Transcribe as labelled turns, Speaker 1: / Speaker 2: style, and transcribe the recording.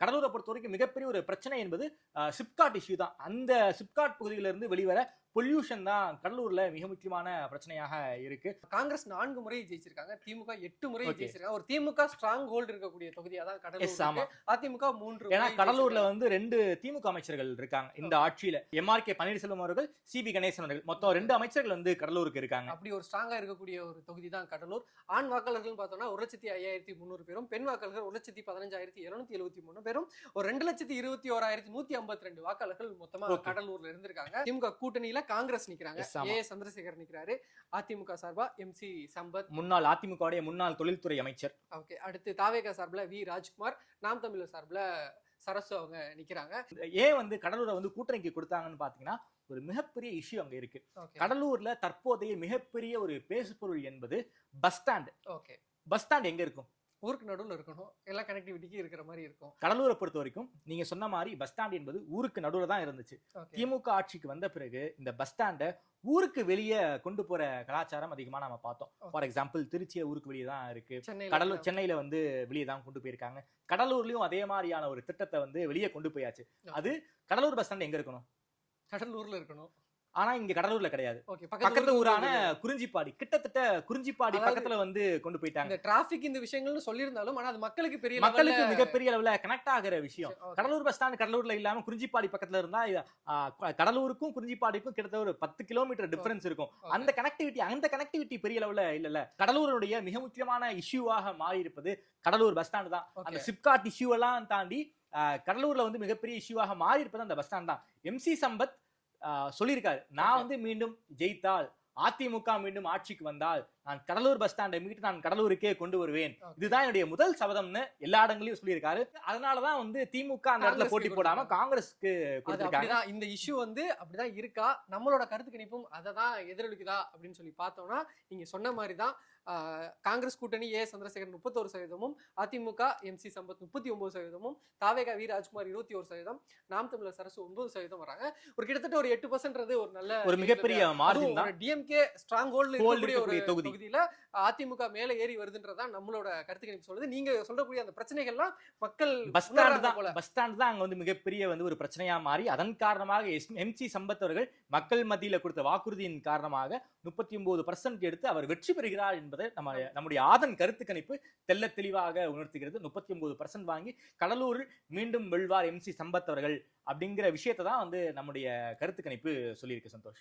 Speaker 1: கடலூரை பொறுத்த வரைக்கும் மிகப்பெரிய ஒரு பிரச்சனை என்பது சிப்காட் இஷ்யூ தான். அந்த சிப்காட் பகுதியிலிருந்து வெளிவர பொல்யூஷன் தான் கடலூர்ல மிக முக்கியமான பிரச்சனையாக இருக்கு.
Speaker 2: காங்கிரஸ் 4 முறை ஜெயிச்சிருக்காங்க, திமுக 8 முறை ஜெயிச்சிருக்காங்க. ஒரு திமுக ஸ்ட்ராங் ஹோல்ட் இருக்கக்கூடிய தொகுதியா தான் கடலூர். அதிமுக 3.
Speaker 1: ஏன்னா கடலூர்ல வந்து 2 திமுக அமைச்சர்கள் இருக்காங்க இந்த ஆட்சியில. எம்ஆர்கே பன்னீர்செல்வம் அவர்கள், சிபி கணேசன் அவர்கள், மொத்தம் 2 அமைச்சர்கள் வந்து கடலூருக்கு இருக்காங்க.
Speaker 2: அப்படி ஒரு ஸ்ட்ராங்கா இருக்கக்கூடிய ஒரு தொகுதி தான் கடலூர். ஆண் வாக்காளர்கள் பார்த்தோம்னா 1,05,300 பேரும், பெண் வாக்காளர்கள் 1,15,773 பேரும், ஒரு 2,21,152 வாக்காளர்கள் மொத்தமா கடலூர்ல இருந்திருக்காங்க. திமுக கூட்டணியில காங்கிரஸ் நிக்கிறாங்க, ஏ சந்திரசேகர் நிக்கிறாரு. அதிமுக சார்பா எம்சி சம்பத்,
Speaker 1: முன்னாள் அதிமுக முன்னாள் தொழில்துறை அமைச்சர்.
Speaker 2: ஓகே. அடுத்து தாவேகா சார்பில் வி ராஜ்குமார், நாம் தமிழர் சார்பில் சரசு அவங்க நிக்கிறாங்க.
Speaker 1: ஏன் வந்து கடலூரை வந்து கூட்டணிக்கு கொடுத்தாங்கன்னு பாத்தீங்கன்னா ஒரு மிகப்பெரிய இஷ்யூ அங்க இருக்கு. கடலூர்ல தற்போதைய மிகப்பெரிய ஒரு பேசுபொருள் என்பது bus stand.
Speaker 2: Okay.
Speaker 1: Bus stand எங்க இருக்கும்?
Speaker 2: ஊருக்கு நடுவில் இருக்கணும், எல்லா கனெக்டிவிட்டிக்கு இருக்கிற மாதிரி இருக்கும்.
Speaker 1: கடலூரை பொறுத்த வரைக்கும் நீங்க சொன்ன மாதிரி பஸ் ஸ்டாண்ட் என்பது ஊருக்கு நடுவில் தான் இருந்துச்சு. திமுக ஆட்சிக்கு வந்த பிறகு இந்த பஸ் ஸ்டாண்டை ஊருக்கு வெளியே கொண்டு போற கலாச்சாரம் அதிகமா நம்ம பார்த்தோம். ஃபார் எக்ஸாம்பிள் திருச்சியை ஊருக்கு வெளியே தான் இருக்கு. சென்னையில வந்து வெளியே தான் கொண்டு போயிருக்காங்க. கடலூர்லயும் அதே மாதிரியான ஒரு திட்டத்தை வந்து வெளியே கொண்டு போயாச்சு. அது கடலூர் பஸ் ஸ்டாண்ட் எங்க இருக்கணும்?
Speaker 2: கடலூர்ல இருக்கணும்.
Speaker 1: ஆனா இங்க கடலூர்ல கிடையாது. பக்கத்து ஊரான குறிஞ்சிப்பாடி, கிட்டத்தட்ட குறிஞ்சிப்பாடி பக்கத்துல வந்து கொண்டு போயிட்டாங்க.
Speaker 2: இந்த டிராபிக் இந்த விஷயங்கள்னு சொல்லியிருந்தாலும் ஆனா அது மக்களுக்கு
Speaker 1: மிகப்பெரிய அளவுல கனெக்ட் ஆகிற விஷயம். கடலூர் பஸ் ஸ்டாண்ட் கடலூர்ல இல்லாம குறிஞ்சிப்பாடி பக்கத்துல இருந்தா கடலூருக்கும் குறிஞ்சிப்பாடிக்கும் கிட்டத்தட்ட ஒரு 10 கிலோமீட்டர் டிஃபரன்ஸ் இருக்கும். அந்த கனெக்டிவிட்டி பெரிய அளவுல இல்ல. கடலூருடைய மிக முக்கியமான இஷ்யூவாக மாறி இருப்பது கடலூர் பஸ் ஸ்டாண்ட் தான். அந்த சிப்காட் இஷ்யூ எல்லாம் தாண்டி கடலூர்ல வந்து மிகப்பெரிய இஷ்யூவாக மாறி இருப்பது அந்த பஸ் ஸ்டாண்ட் தான். எம்சி சம்பத் சொல்லியிருக்காரு, நான் வந்து மீண்டும் ஜெயித்தால், அதிமுக மீண்டும் ஆட்சிக்கு வந்தால் நான் கடலூர் பஸ் ஸ்டாண்டை மீட்டு நான் கடலூருக்கே கொண்டு வருவேன், இதுதான் என்னுடைய முதல் சபதம்னு எல்லா இடங்களையும் சொல்லியிருக்காரு. அதனாலதான் வந்து திமுக அந்த இடத்துல போட்டி போடாம காங்கிரஸ்க்கு கொடுத்திருக்காங்க.
Speaker 2: இந்த இஷ்யூ வந்து அப்படிதான் இருக்கா, நம்மளோட கருத்து கணிப்பும் அதை தான் எதிரொலிக்குதா அப்படின்னு சொல்லி பார்த்தோம்னா நீங்க சொன்ன மாதிரி தான். காங்கிரஸ் கூட்டணி ஏ சந்திரசேகர் 31%, அதிமுக எம்சி சம்பத் 39%, தாவேகா வி ராஜ்குமார் 21%, நாம் தமிழர் சரசு 9% வராங்க. ஒரு கிட்டத்தட்ட ஒரு 8% ஒரு நல்ல
Speaker 1: ஒரு மிகப்பெரிய மார்ஜின் தான்.
Speaker 2: டிஎம்கே ஸ்ட்ராங் ஹோல்ட் இருக்கக்கூடிய ஒரு தொகுதியில அதிமுக மேல ஏறி வருதுன்றதா நம்மளோட கருத்து கணிப்பு சொல்லுது. நீங்க சொல்லக்கூடிய அந்த பிரச்சனைகள்லாம் மக்கள்
Speaker 1: பஸ் ஸ்டாண்ட் தான் அங்க வந்து மிகப்பெரிய வந்து ஒரு பிரச்சனையா மாறி அதன் காரணமாக எம்சி சம்பத் அவர்கள் மக்கள் மத்தியில கொடுத்த வாக்குறுதியின் காரணமாக 39% எடுத்து அவர் வெற்றி பெறுகிறார் என்பதை நம்முடைய ஆதன் கருத்து கணிப்பு தெல்ல தெளிவாக உணர்த்துகிறது. 39% வாங்கி கடலூரில் மீண்டும் வெல்வார் எம்சி சம்பத் அவர்கள் அப்படிங்கிற விஷயத்தை தான் வந்து நம்முடைய கருத்து கணிப்பு சொல்லியிருக்கு. சந்தோஷ்.